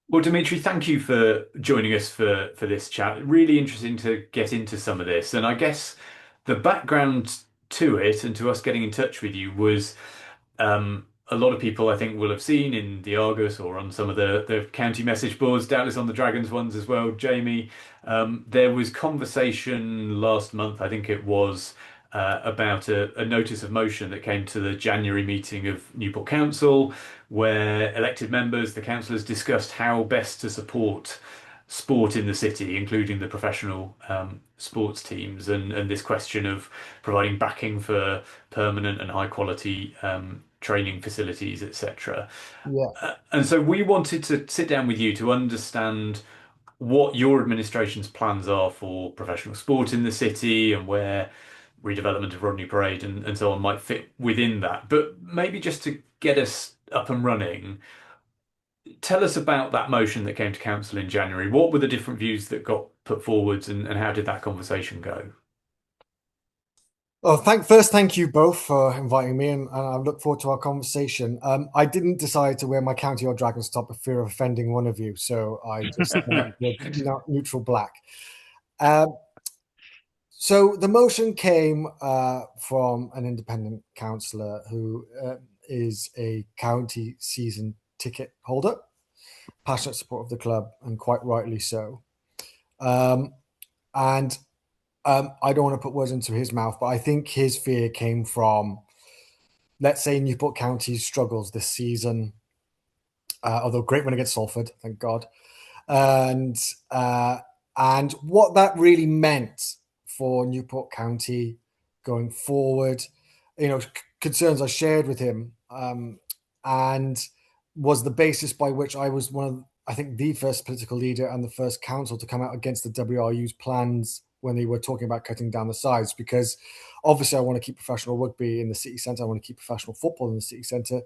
Well, Dimitri, thank you for joining us for this chat. Really interesting to get into some of this. And I guess the background to it and to us getting in touch with you was a lot of people I think will have seen in the Argus or on some of the county message boards, doubtless on the Dragons ones as well, Jamie. There was conversation last month, I think it was, about a notice of motion that came to the January meeting of Newport Council, where elected members, the councillors, discussed how best to support sport in the city, including the professional sports teams, and this question of providing backing for permanent and high quality training facilities, etc. Yeah. And so we wanted to sit down with you to understand what your administration's plans are for professional sport in the city and where redevelopment of Rodney Parade and so on might fit within that. But maybe just to get us up and running, tell us about that motion that came to council in January. What were the different views that got put forwards and how did that conversation go? Well, thank you both for inviting me, and I look forward to our conversation. I didn't decide to wear my county or Dragons top for fear of offending one of you, so I just went with neutral black. Um, so the motion came from an independent councillor who is a county season ticket holder, passionate supporter of the club, and quite rightly so. Um, and I don't want to put words into his mouth, but I think his fear came from, let's say, Newport County's struggles this season, although great win against Salford, thank God, and uh, and what that really meant for Newport County going forward. Concerns I shared with him, and was the basis by which I was one of, I think, the first political leader and the first council to come out against the WRU's plans when they were talking about cutting down the size. Because obviously, I want to keep professional rugby in the city centre. I want to keep professional football in the city centre.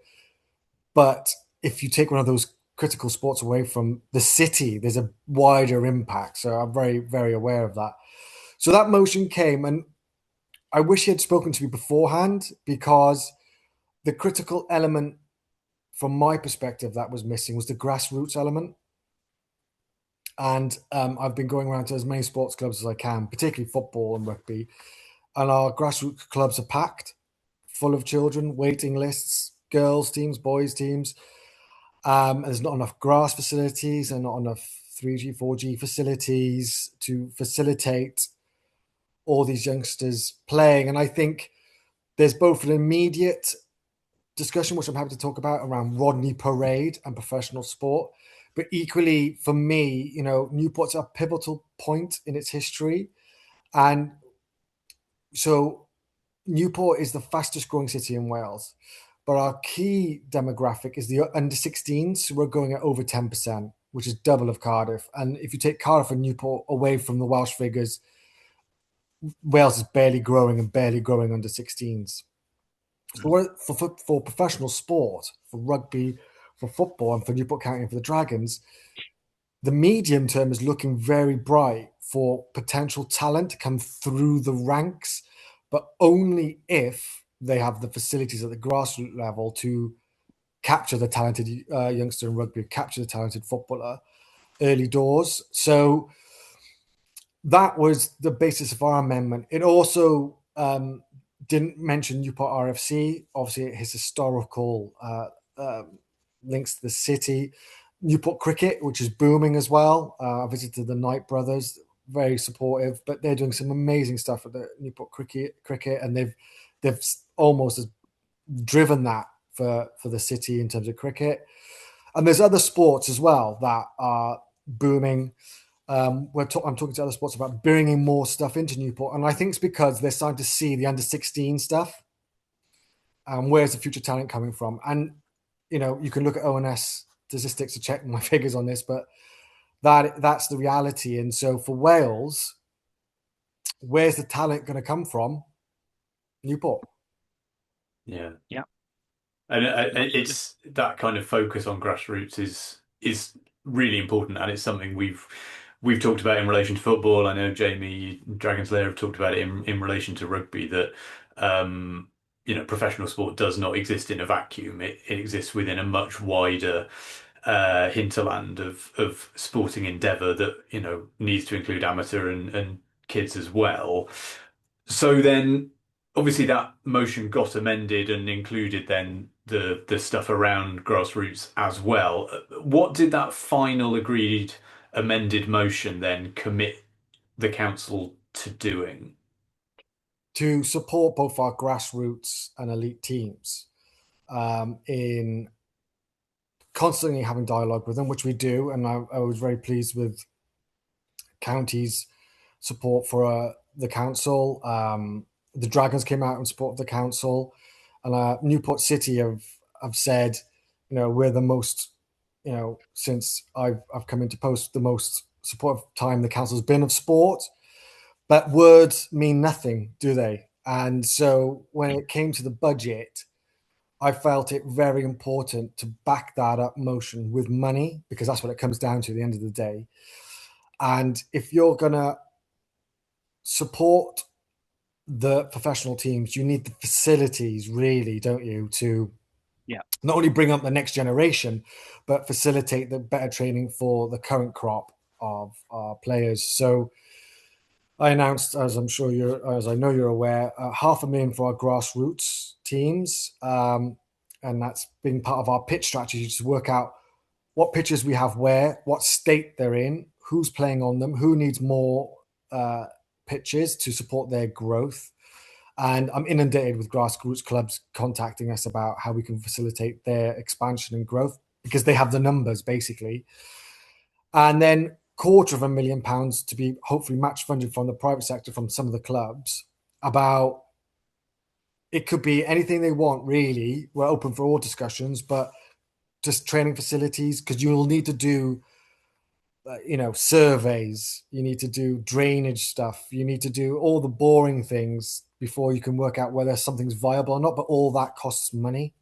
But if you take one of those critical sports away from the city, there's a wider impact. So I'm very, very aware of that. So that motion came, and I wish he had spoken to me beforehand, because the critical element from my perspective that was missing was the grassroots element. And I've been going around to as many sports clubs as I can, particularly football and rugby. And our grassroots clubs are packed, full of children, waiting lists, girls' teams, boys' teams. There's not enough grass facilities and not enough 3G, 4G facilities to facilitate all these youngsters playing. And I think there's both an immediate discussion, which I'm happy to talk about, around Rodney Parade and professional sport. But equally, for me, Newport's a pivotal point in its history. And so Newport is the fastest growing city in Wales. But our key demographic is the under 16s. So we're going at over 10%, which is double of Cardiff. And if you take Cardiff and Newport away from the Welsh figures, Wales is barely growing and barely growing under 16s. For professional sport, for rugby, for football, and for Newport County and for the Dragons, the medium term is looking very bright for potential talent to come through the ranks, but only if they have the facilities at the grassroots level to capture the talented youngster in rugby, capture the talented footballer early doors. So that was the basis of our amendment. It also didn't mention Newport RFC, obviously his historical links to the city. Newport Cricket, which is booming as well. I visited the Knight brothers, very supportive, but they're doing some amazing stuff at the Newport Cricket, and they've almost driven that for the city in terms of cricket. And there's other sports as well that are booming. I'm talking to other sports about bringing more stuff into Newport, and I think it's because they're starting to see the under 16 stuff. Where's the future talent coming from? And you can look at ONS statistics to check my figures on this, but that's the reality. And so for Wales, where's the talent going to come from? Newport. Yeah. Yeah. And it's that kind of focus on grassroots is really important, and it's something we've talked about in relation to football. I know Jamie, Dragons Lair have talked about it in relation to rugby, that professional sport does not exist in a vacuum. It exists within a much wider hinterland of sporting endeavour that, needs to include amateur and kids as well. So then obviously that motion got amended and included then the stuff around grassroots as well. What did that final agreed amended motion then commit the council to doing? To support both our grassroots and elite teams in constantly having dialogue with them, which we do. And I was very pleased with county's support for the council. The Dragons came out in support of the council, and Newport City have said, we're the most, since I've come into post, the most supportive time the council's been of sport. But words mean nothing, do they? And so when it came to the budget, I felt it very important to back that up motion with money, because that's what it comes down to at the end of the day. And if you're going to support the professional teams, you need the facilities, really, don't you, to not only bring up the next generation, but facilitate the better training for the current crop of players. So I announced, as I know you're aware, 500,000 for our grassroots teams, and that's been part of our pitch strategy to work out what pitches we have where, what state they're in, who's playing on them, who needs more pitches to support their growth. And I'm inundated with grassroots clubs contacting us about how we can facilitate their expansion and growth, because they have the numbers, basically. And then £250,000 to be hopefully match funded from the private sector, from some of the clubs. About, it could be anything they want, really. We're open for all discussions, but just training facilities, because you'll need to do surveys, you need to do drainage stuff, you need to do all the boring things before you can work out whether something's viable or not. But all that costs money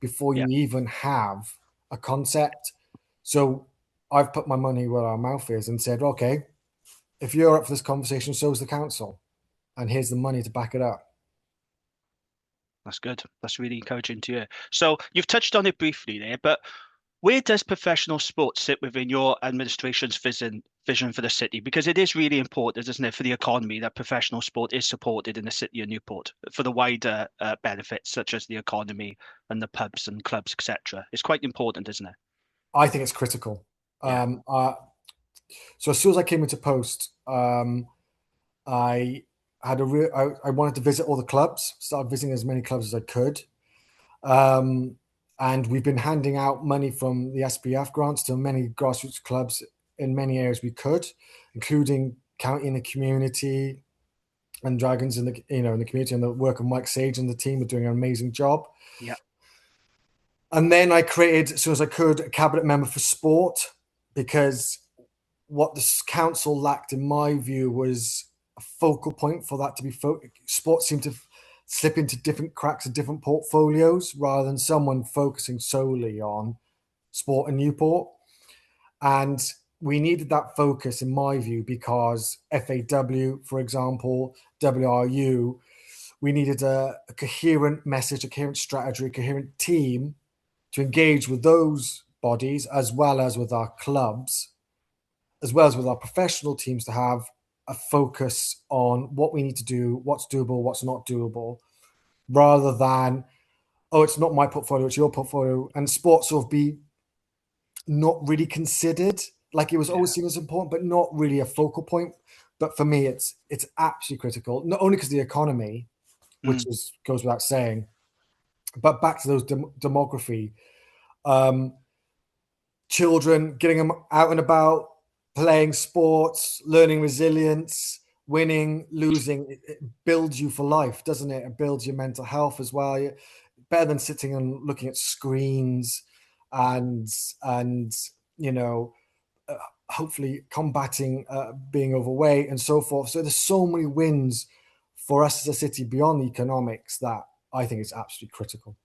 before you even have a concept. So I've put my money where our mouth is and said, okay, if you're up for this conversation, so is the council, and here's the money to back it up. That's good. That's really encouraging to hear. So you've touched on it briefly there, but where does professional sport sit within your administration's vision for the city? Because it is really important, isn't it, for the economy, that professional sport is supported in the city of Newport for the wider benefits, such as the economy and the pubs and clubs, etc. It's quite important, isn't it? I think it's critical. Yeah. So as soon as I came into post, I wanted to visit all the clubs, started visiting as many clubs as I could. And we've been handing out money from the SPF grants to many grassroots clubs in many areas we could, including county in the community and Dragons in the in the community, and the work of Mike Sage and the team are doing an amazing job. Yeah. And then I created, as soon as I could, a cabinet member for sport, because what the council lacked, in my view, was a focal point for that to be sport seemed to slip into different cracks of different portfolios rather than someone focusing solely on sport in Newport. And we needed that focus, in my view, because FAW, for example, WRU, we needed a coherent message, a coherent strategy, a coherent team to engage with those bodies, as well as with our clubs, as well as with our professional teams, to have a focus on what we need to do, what's doable, what's not doable, rather than, oh, it's not my portfolio, it's your portfolio, and sport sort of be not really considered. Like, it was always seen as important, but not really a focal point. But for me, it's absolutely critical, not only because of the economy, which goes without saying, but back to those demography. Children, getting them out and about, playing sports, learning resilience, winning, losing, it builds you for life, doesn't it? It builds your mental health as well. Better than sitting and looking at screens and hopefully combating being overweight and so forth. So there's so many wins for us as a city beyond the economics that I think it's absolutely critical.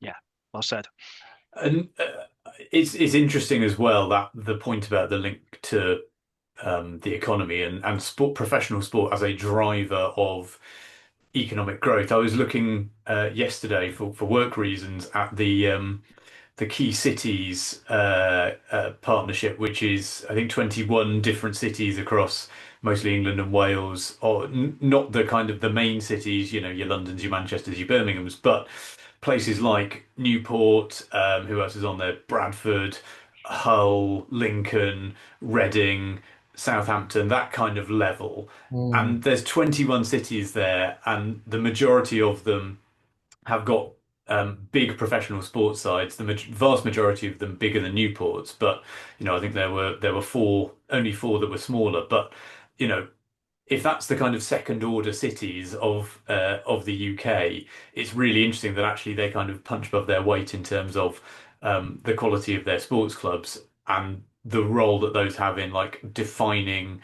Yeah, well said. And it's interesting as well, that the point about the link to the economy and sport, professional sport as a driver of economic growth. I was looking yesterday for work reasons at the the Key Cities partnership, which is I think 21 different cities across mostly England and Wales, or not the kind of the main cities, you know, your Londons, your Manchesters, your Birminghams, but places like Newport, who else is on there? Bradford, Hull, Lincoln, Reading, Southampton, that kind of level. Mm, And there's 21 cities there, and the majority of them have got big professional sports sides. The vast majority of them bigger than Newport's, but you know, I think there were only four that were smaller. But you know, if that's the kind of second order cities of the UK, it's really interesting that actually they kind of punch above their weight in terms of the quality of their sports clubs and the role that those have in like defining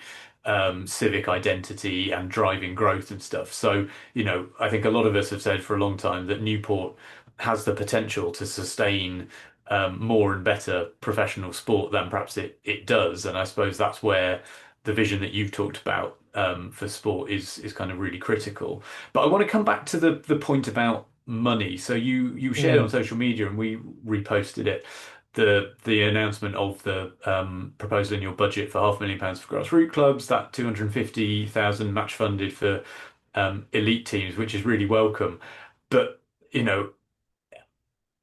civic identity and driving growth and stuff. So, you know, I think a lot of us have said for a long time that Newport has the potential to sustain more and better professional sport than perhaps it does. And I suppose that's where the vision that you've talked about for sport is kind of really critical. But I want to come back to the point about money. So you shared on mm, social media and we reposted it. The announcement of the proposal in your budget for £500,000 for grassroots clubs, that 250,000 match funded for elite teams, which is really welcome. But you know,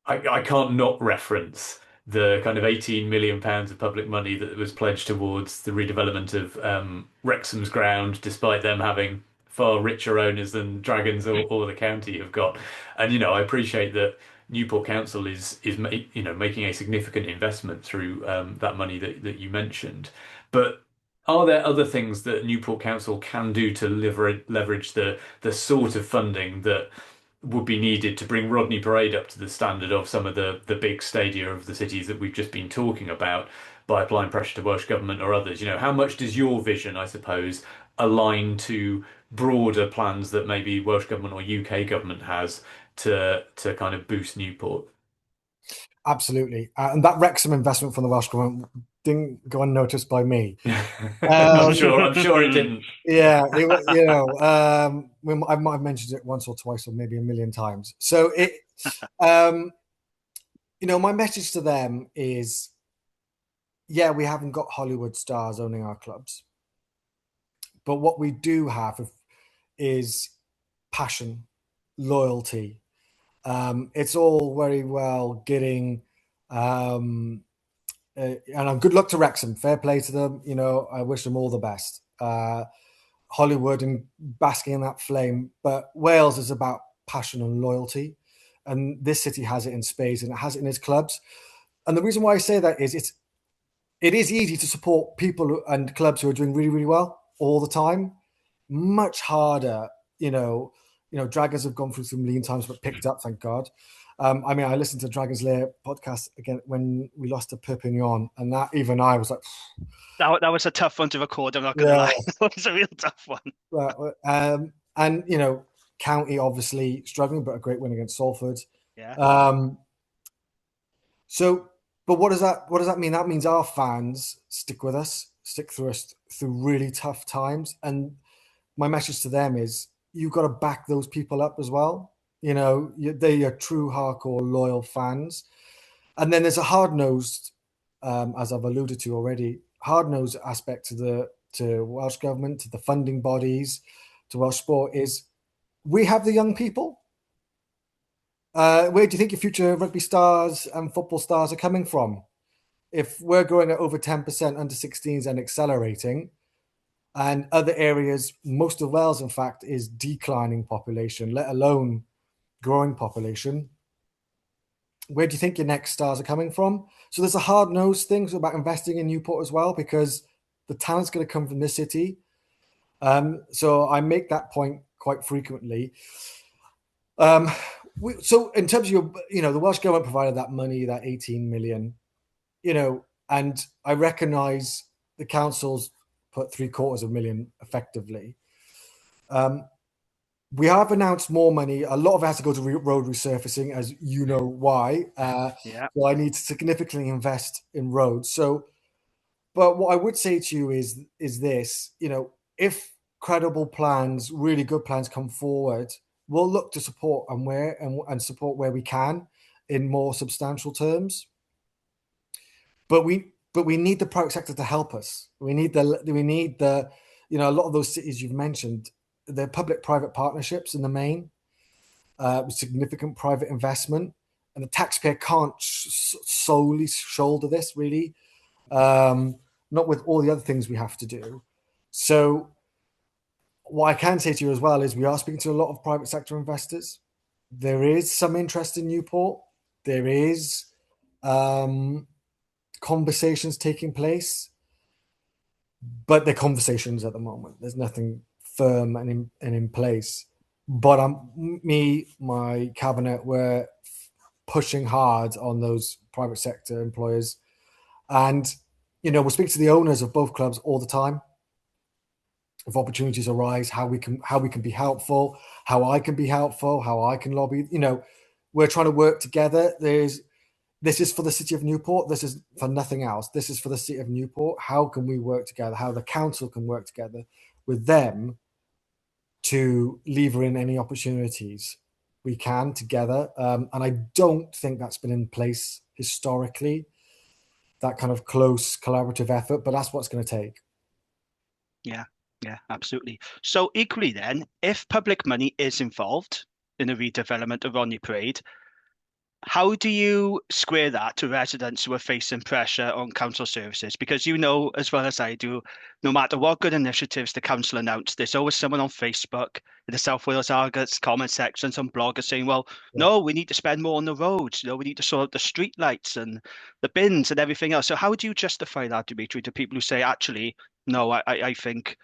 I can't not reference the kind of £18 million of public money that was pledged towards the redevelopment of Wrexham's ground, despite them having far richer owners than Dragons or the county have got. And you know, I appreciate that Newport Council is making a significant investment through that money that you mentioned. But are there other things that Newport Council can do to leverage the sort of funding that would be needed to bring Rodney Parade up to the standard of some of the big stadia of the cities that we've just been talking about by applying pressure to Welsh Government or others? You know, how much does your vision, I suppose, align to broader plans that maybe Welsh Government or UK Government has to kind of boost Newport? absolutely. And that Wrexham investment from the Welsh Government didn't go unnoticed by me. I'm Um, sure. I'm sure it didn't. yeah, I might have mentioned it once or twice or maybe a million times. So um, my message to them is, yeah, we haven't got Hollywood stars owning our clubs, but what we do have is passion, loyalty. It's all very well getting, and good luck to Wrexham. Fair play to them. You know, I wish them all the best. Hollywood and basking in that flame, but Wales is about passion and loyalty, and this city has it in spades, and it has it in its clubs. And the reason why I say that is it is easy to support people and clubs who are doing really, really well all the time. Much harder, Dragons have gone through some lean times, but picked up, thank God. I mean, I listened to Dragons Lair podcast again when we lost to Perpignan, and that even I was like, That was a tough one to record. I'm not going to yeah. lie. That was a real tough one. And County obviously struggling, but a great win against Salford. Yeah. But what does that mean? That means our fans stick with us, stick through us through really tough times. And my message to them is, you've got to back those people up as well. You know, they're your true hardcore loyal fans. And then there's a hard-nosed, as I've alluded to already, hard-nosed aspect to Welsh Government, to the funding bodies, to Welsh sport is, we have the young people. Where do you think your future rugby stars and football stars are coming from? If we're growing at over 10% under 16s and accelerating, and other areas, most of Wales, in fact, is declining population, let alone growing population, where do you think your next stars are coming from? So there's a hard-nosed thing about investing in Newport as well, because the talent's going to come from this city. So I make that point quite frequently. So in terms of the Welsh Government provided that money, that 18 million, and I recognise the council's put $750,000 effectively. We have announced more money. A lot of it has to go to road resurfacing, as you know why. Yeah. So I need to significantly invest in roads. But what I would say to you is this: if credible plans, really good plans, come forward, we'll look to support and support where we can. in more substantial terms. But we need the private sector to help us. We need the a lot of those cities you've mentioned, they're public-private partnerships in the main, with significant private investment, and the taxpayer can't solely shoulder this really, not with all the other things we have to do. So what I can say to you as well is we are speaking to a lot of private sector investors. There is some interest in Newport. There is conversations taking place, but they're conversations at the moment. There's nothing firm and in place. But my cabinet, we're pushing hard on those private sector employers, and we're speaking to the owners of both clubs all the time. If opportunities arise, how we can be helpful, how I can be helpful, how I can lobby. We're trying to work together. This is for the city of Newport. This is for nothing else. This is for the city of Newport. How can we work together? How the council can work together with them to lever in any opportunities we can together. And I don't think that's been in place historically, that kind of close collaborative effort, but that's what it's going to take. Yeah, absolutely. So equally then, if public money is involved in the redevelopment of Rodney Parade, how do you square that to residents who are facing pressure on council services? Because as well as I do, no matter what good initiatives the council announce, there's always someone on Facebook, in the South Wales Argos comment sections, some bloggers saying, well, no, we need to spend more on the roads. We need to sort out the street lights and the bins and everything else. So how do you justify that, Dimitri, to people who say, actually, no, I think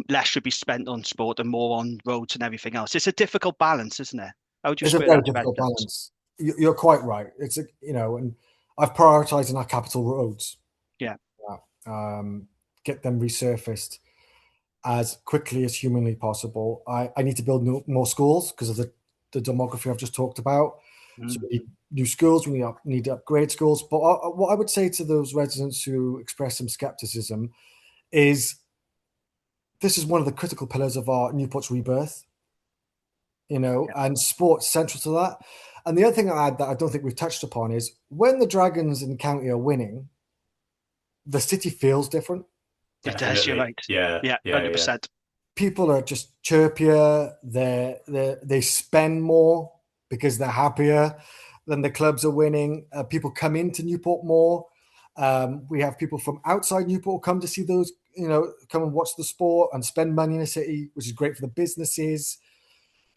less should be spent on sport and more on roads and everything else? It's a difficult balance, isn't it? How would you It's a square very that to difficult residents? balance. You're quite right. It's and I've prioritized in our capital roads. Yeah. Get them resurfaced as quickly as humanly possible. I need to build more schools because of the demography I've just talked about. So we need new schools. We need to upgrade schools. But what I would say to those residents who express some skepticism is this is one of the critical pillars of our Newport's rebirth. And sports central to that. And the other thing I add that I don't think we've touched upon is when the Dragons in the county are winning, the city feels different. It does, you're right. Yeah, 100%. People are just chirpier. They spend more because they're happier than the clubs are winning. People come into Newport more. We have people from outside Newport come to see those, come and watch the sport and spend money in the city, which is great for the businesses.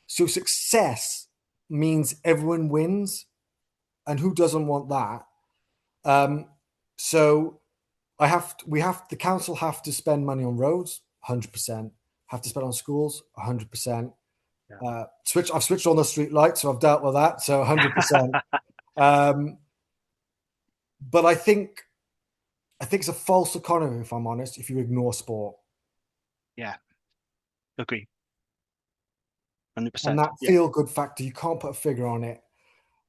So success means everyone wins, and who doesn't want that? So the council have to spend money on roads, 100%. Have to spend on schools, 100%. I've switched on the street lights, so I've dealt with that, so 100%. But I think it's a false economy, if I'm honest, if you ignore sport. Yeah, agree. 100%. And that feel-good factor, you can't put a figure on it.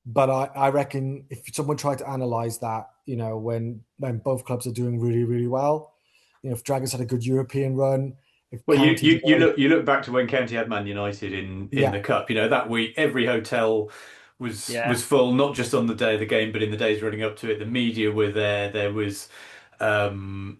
But I reckon if someone tried to analyze that, when both clubs are doing really, really well, if Dragons had a good European run. Well, you look back to when County had Man United in the cup. That week every hotel was full, not just on the day of the game, but in the days running up to it. The media were there. There was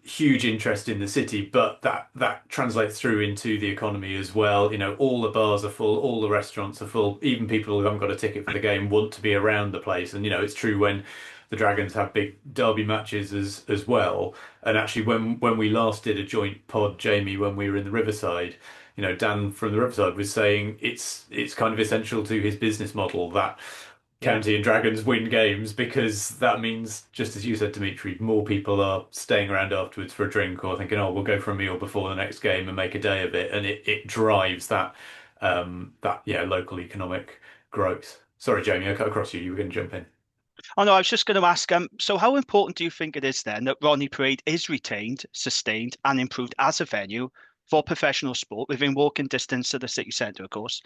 huge interest in the city, but that translates through into the economy as well. All the bars are full, all the restaurants are full. Even people who haven't got a ticket for the game want to be around the place. And it's true when the Dragons have big derby matches as well. And actually, when we last did a joint pod, Jamie, when we were in the Riverside, Dan from the Riverside was saying it's kind of essential to his business model that County and Dragons win games, because that means, just as you said, Dimitri, more people are staying around afterwards for a drink or thinking, oh, we'll go for a meal before the next game and make a day of it. And it drives that local economic growth. Sorry, Jamie, I cut across you. You were going to jump in. Oh, no, I was just going to ask, so how important do you think it is then that Rodney Parade is retained, sustained and improved as a venue for professional sport within walking distance to the city centre, of course?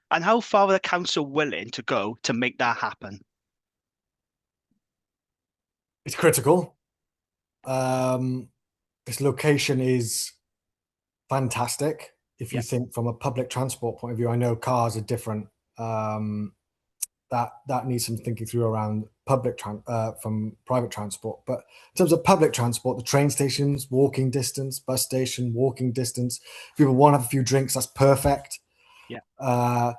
And how far are the council willing to go to make that happen? It's critical. This location is fantastic. If you think from a public transport point of view, I know cars are different. that needs some thinking through around from private transport. But in terms of public transport, the train stations, walking distance, bus station, walking distance. If people want to have a few drinks, that's perfect. Yeah.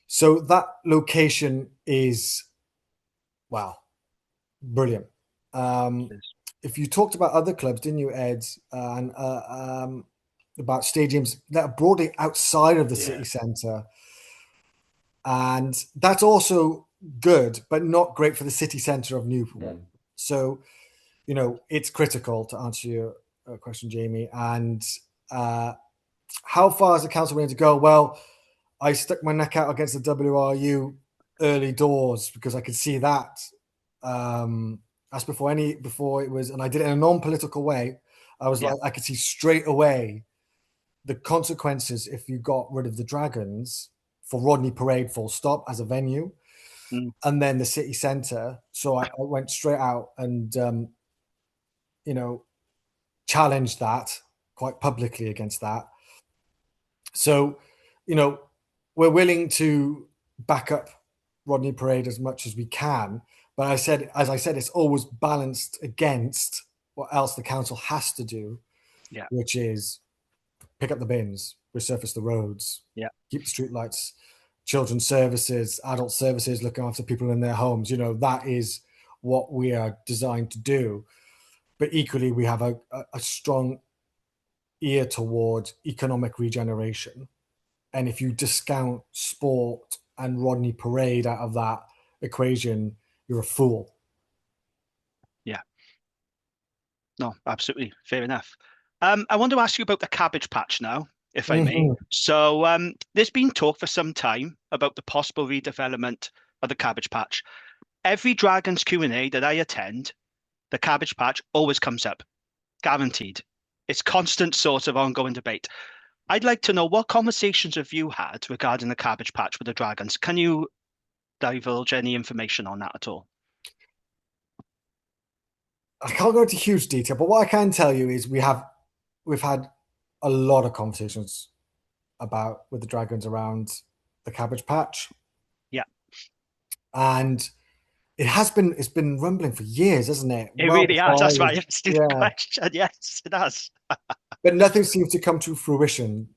So that location is, wow, brilliant. If you talked about other clubs, didn't you, Ed? And about stadiums that are broadly outside of the city centre. And that's also good, but not great for the city centre of Newport. So, it's critical, to answer your question, Jamie. And how far is the council willing to go? Well, I stuck my neck out against the WRU early doors because I could see that. That's before it was, and I did it in a non-political way. I was like, I could see straight away the consequences if you got rid of the Dragons for Rodney Parade, full stop, as a venue, and then the city centre. So I went straight out and challenged that quite publicly against that. So, we're willing to back up Rodney Parade as much as we can. But as I said, it's always balanced against what else the council has to do, which is pick up the bins, resurface the roads, keep the streetlights, children's services, adult services, looking after people in their homes. That is what we are designed to do. But equally, we have a strong ear towards economic regeneration. And if you discount sport and Rodney Parade out of that equation, you're a fool. Yeah. No, absolutely. Fair enough. I want to ask you about the Cabbage Patch now, if I may. So there's been talk for some time about the possible redevelopment of the Cabbage Patch. Every Dragons Q&A that I attend, the Cabbage Patch always comes up, guaranteed. It's constant sort of ongoing debate. I'd like to know, what conversations have you had regarding the Cabbage Patch with the Dragons? Can you divulge any information on that at all? I can't go into huge detail, but what I can tell you is we've had a lot of conversations with the Dragons around the Cabbage Patch. Yeah. And it's been rumbling for years, hasn't it? It really has. That's why I asked you the question. Yes, it has. But nothing seems to come to fruition.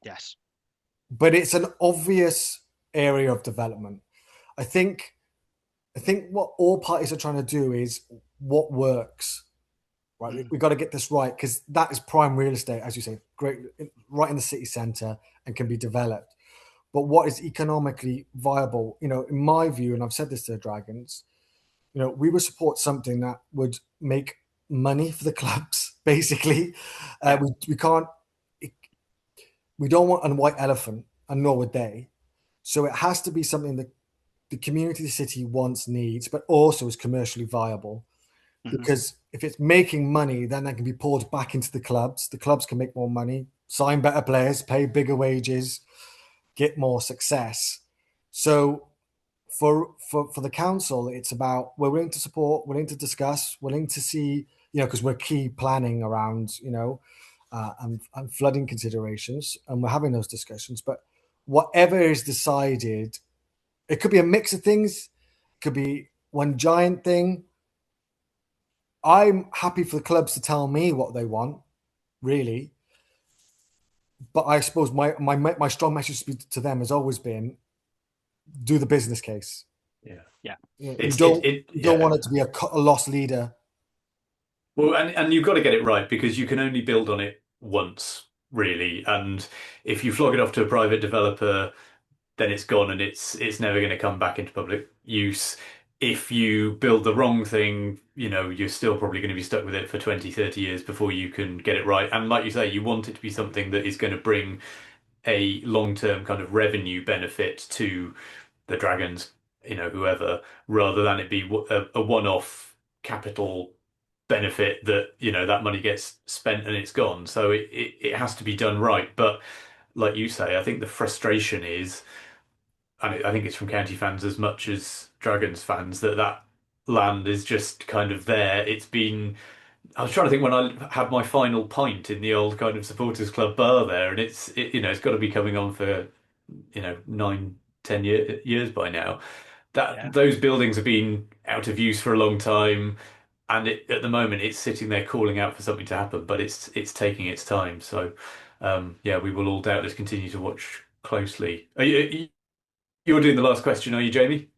Yes. But it's an obvious area of development. I think what all parties are trying to do is what works. Right, we've got to get this right, because that is prime real estate, as you say, great, right in the city centre, and can be developed. But what is economically viable? In my view, and I've said this to the Dragons, we would support something that would make money for the clubs. Basically, we can't. We don't want a white elephant, and nor would they. So it has to be something that the community, the city wants, needs, but also is commercially viable. Because if it's making money, then that can be poured back into the clubs. The clubs can make more money, sign better players, pay bigger wages, get more success. So for the council, it's about, we're willing to support, willing to discuss, willing to see, because we're key planning around, and flooding considerations, and we're having those discussions. But whatever is decided, it could be a mix of things, it could be one giant thing. I'm happy for the clubs to tell me what they want, really. But I suppose my strong message to them has always been, do the business case. Yeah. You don't want it to be a lost leader. Well, and you've got to get it right, because you can only build on it once, really. And if you flog it off to a private developer, then it's gone, and it's never going to come back into public use. If you build the wrong thing, you're still probably going to be stuck with it for 20, 30 years before you can get it right. And like you say, you want it to be something that is going to bring a long-term kind of revenue benefit to the Dragons, whoever, rather than it be a one-off capital benefit that, that money gets spent and it's gone. So it has to be done right. But like you say, I think the frustration is, and I think it's from county fans as much as Dragons fans, that land is just kind of there. I was trying to think when I had my final pint in the old kind of supporters club bar there, and it's got to be coming on for 9, 10 years by now. That Yeah. those buildings have been out of use for a long time, and at the moment it's sitting there calling out for something to happen, but it's taking its time. So yeah, we will all doubtless continue to watch closely. You're doing the last question, are you, Jamie?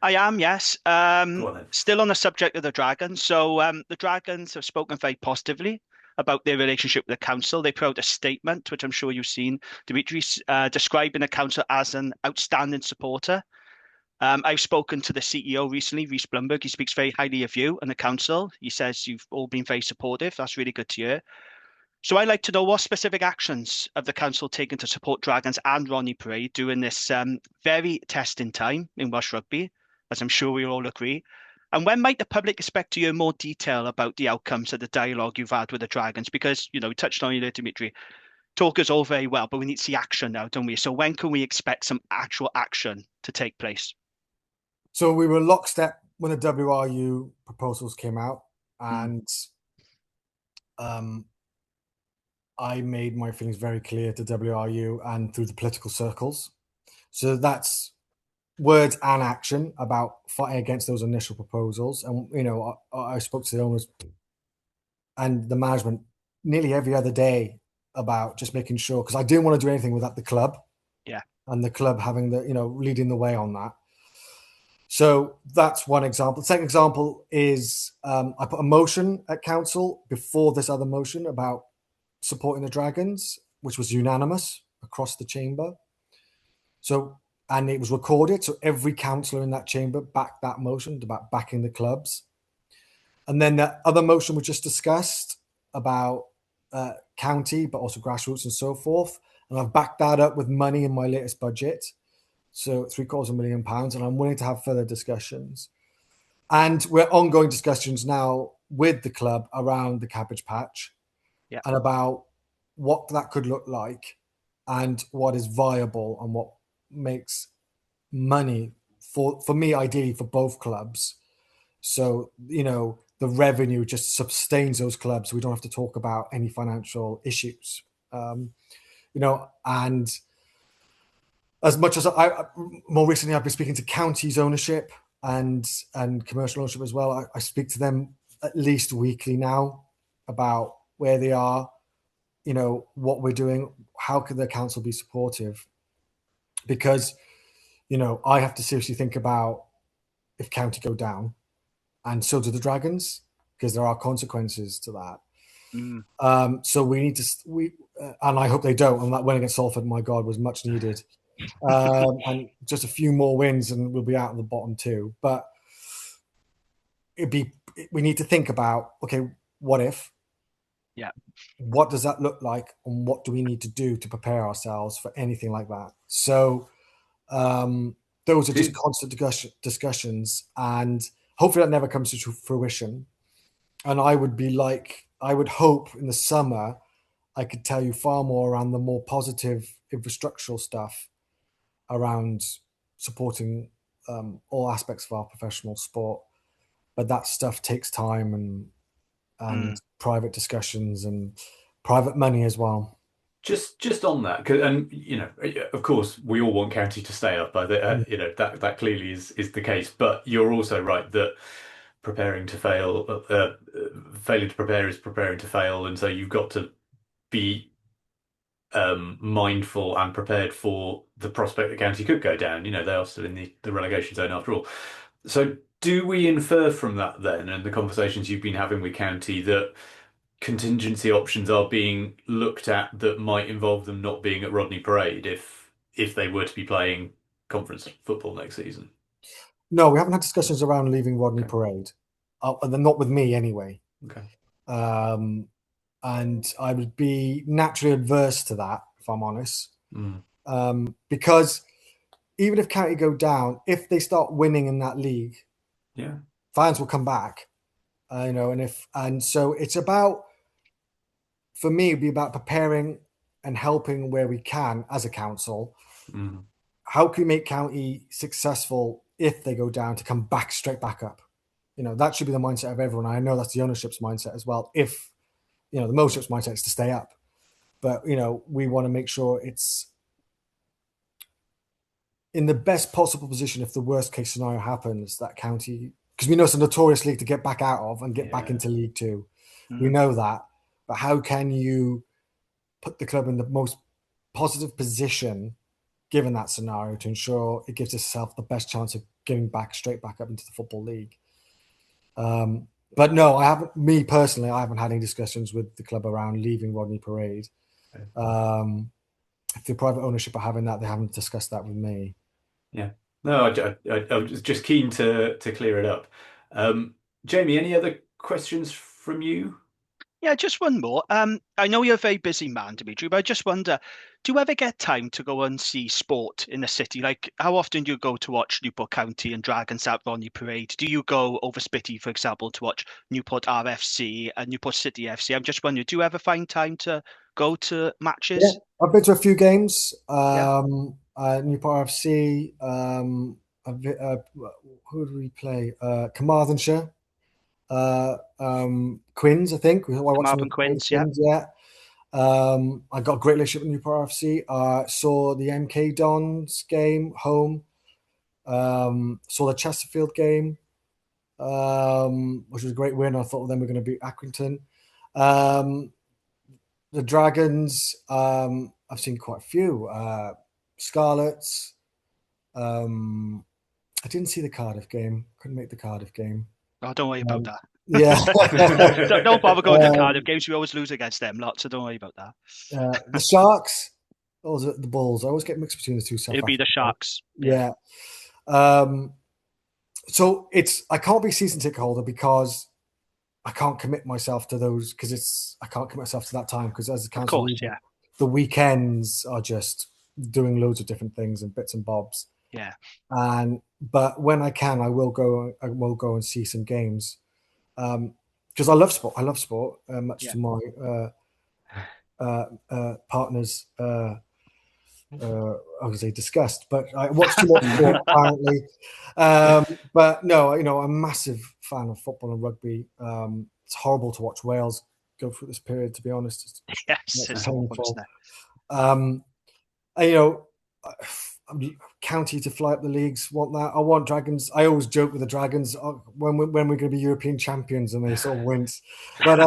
I am, yes. Go on then. Still on the subject of the Dragons. So the Dragons have spoken very positively about their relationship with the council. They put out a statement, which I'm sure you've seen, Dimitri, describing the council as an outstanding supporter. I've spoken to the CEO recently, Rhys Blumberg. He speaks very highly of you and the council. He says you've all been very supportive. That's really good to hear. So I'd like to know what specific actions have the council taken to support Dragons and Rodney Parade during this very testing time in Welsh rugby, as I'm sure we all agree. And when might the public expect to hear more detail about the outcomes of the dialogue you've had with the Dragons? Because, you know, we touched on you there, Dimitri. Talk is all very well, but we need to see action now, don't we? So when can we expect some actual action to take place? So we were lockstep when the WRU proposals came out, and I made my feelings very clear to WRU and through the political circles. So that's words and action about fighting against those initial proposals. And, you know, I spoke to the owners and the management nearly every other day about just making sure, because I didn't want to do anything without the club. Yeah. And the club having the, you know, leading the way on that. So that's one example. The second example is I put a motion at council before this other motion about supporting the Dragons, which was unanimous across the chamber. So, and it was recorded. So every councillor in that chamber backed that motion about backing the clubs. And then the other motion was just discussed about county, but also grassroots and so forth. And I've backed that up with money in my latest budget. So £750,000, and I'm willing to have further discussions. And we're ongoing discussions now with the club around the Cabbage Patch and about what that could look like and what is viable and what makes money for me, ideally for both clubs. So, you know, the revenue just sustains those clubs. So we don't have to talk about any financial issues, you know, and as much as more recently, I've been speaking to counties ownership and commercial ownership as well. I speak to them at least weekly now about where they are, you know, what we're doing, how could the council be supportive? Because, you know, I have to seriously think about if county go down, and so do the Dragons, because there are consequences to that. So we need to, and I hope they don't. And that win against Salford, my God, was much needed. And just a few more wins and we'll be out of the bottom two. But we need to think about, okay, what if? Yeah. What does that look like? And what do we need to do to prepare ourselves for anything like that? So those are just constant discussions, and hopefully that never comes to fruition. And I would hope in the summer, I could tell you far more around the more positive infrastructural stuff around supporting all aspects of our professional sport, but that stuff takes time and private discussions and private money as well. Just on that, and you know, of course, we all want county to stay up. You know, that clearly is the case. But you're also right that preparing to fail, failing to prepare is preparing to fail, and so you've got to be mindful and prepared for the prospect that county could go down. You know, they are still in the relegation zone after all. So do we infer from that then, and the conversations you've been having with county, that contingency options are being looked at that might involve them not being at Rodney Parade if they were to be playing conference football next season? No, we haven't had discussions around leaving Rodney Parade, and not with me anyway. Okay. And I would be naturally adverse to that, if I'm honest, because even if county go down, if they start winning in that league, fans will come back. You know, and so it's about, for me, it'd be about preparing and helping where we can as a council. How can we make county successful if they go down to come back straight back up? You know, that should be the mindset of everyone. I know that's the ownership's mindset as well. If, you know, the ownership's mindset is to stay up, but, you know, we want to make sure it's in the best possible position if the worst case scenario happens, that county, because we know it's a notorious league to get back out of and get back Yeah. into League Two. We Mm. know that. But how can you put the club in the most positive position given that scenario to ensure it gives itself the best chance of getting back straight back up into the Football League? But no, I haven't. Me personally, I haven't had any discussions with the club around leaving Rodney Parade. If the private ownership are having that, they haven't discussed that with me. Yeah. No, I was just keen to clear it up. Jamie, any other questions from you? Yeah, just one more. I know you're a very busy man, Dimitri, but I just wonder, do you ever get time to go and see sport in the city? Like, how often do you go to watch Newport County and Dragons at Rodney Parade? Do you go over Spitty, for example, to watch Newport RFC and Newport City FC? I'm just wondering, do you ever find time to go to Yeah, matches? I've been to a few games. Yeah, Newport FC. Who did we play? Carmarthenshire. Quins, I think. I watched them Marvin with Quinns, yeah. Quins, yeah. I got a great relationship with Newport FC. Saw the MK Dons game home. Saw the Chesterfield game, which was a great win. I thought then we were going to beat Accrington. The Dragons, I've seen quite a few. Scarlets. I didn't see the Cardiff game. Couldn't make the Cardiff game. Oh, don't worry about Um, that. yeah. Don't bother going to um, Cardiff games. We always lose against them lot, so don't worry about that. the Sharks. Or was it the Bulls? I always get mixed between the two South It'll be the African. Sharks. Yeah. So I can't be season ticket holder because I can't commit myself to those because I can't commit myself to that time because as a Of council course, leader, yeah. the weekends are just doing loads of different things and bits and bobs. Yeah. But when I can, I will go. I will go and see some games because I love sport. I love sport much Yeah. to my partner's. I would say disgust, but I watch too much sport apparently. But no, I'm a massive fan of football and rugby. It's horrible to watch Wales go through this period. To be honest, Yes, it's awful, isn't painful. it? And, county to fly up the leagues want that. I want Dragons. I always joke with the Dragons when we're going to be European champions, and they sort of wince. But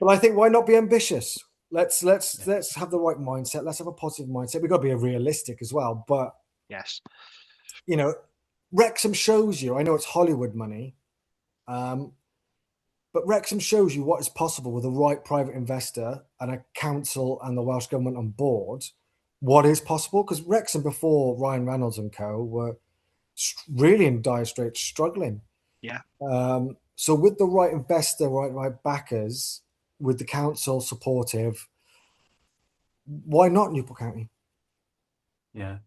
I think why not be ambitious? Let's have the right mindset. Let's have a positive mindset. We've got to be realistic as well. But Yes. Wrexham shows you. I know it's Hollywood money, but Wrexham shows you what is possible with the right private investor and a council and the Welsh government on board. What is possible? Because Wrexham before Ryan Reynolds and co were really in dire straits, struggling. Yeah. So with the right investor, right backers, with the council supportive, why not Newport County? Yeah.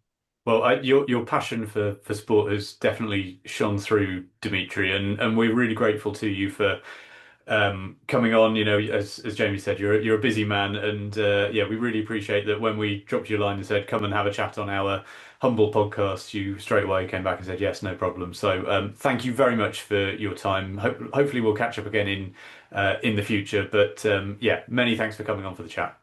Well, your passion for sport has definitely shone through, Dimitri, and we're really grateful to you for coming on. As Jamie said, you're a busy man, and yeah, we really appreciate that when we dropped you a line and said come and have a chat on our humble podcast, you straight away came back and said yes, no problem. So thank you very much for your time. Hopefully we'll catch up again in the future. But yeah, many thanks for coming on for the chat.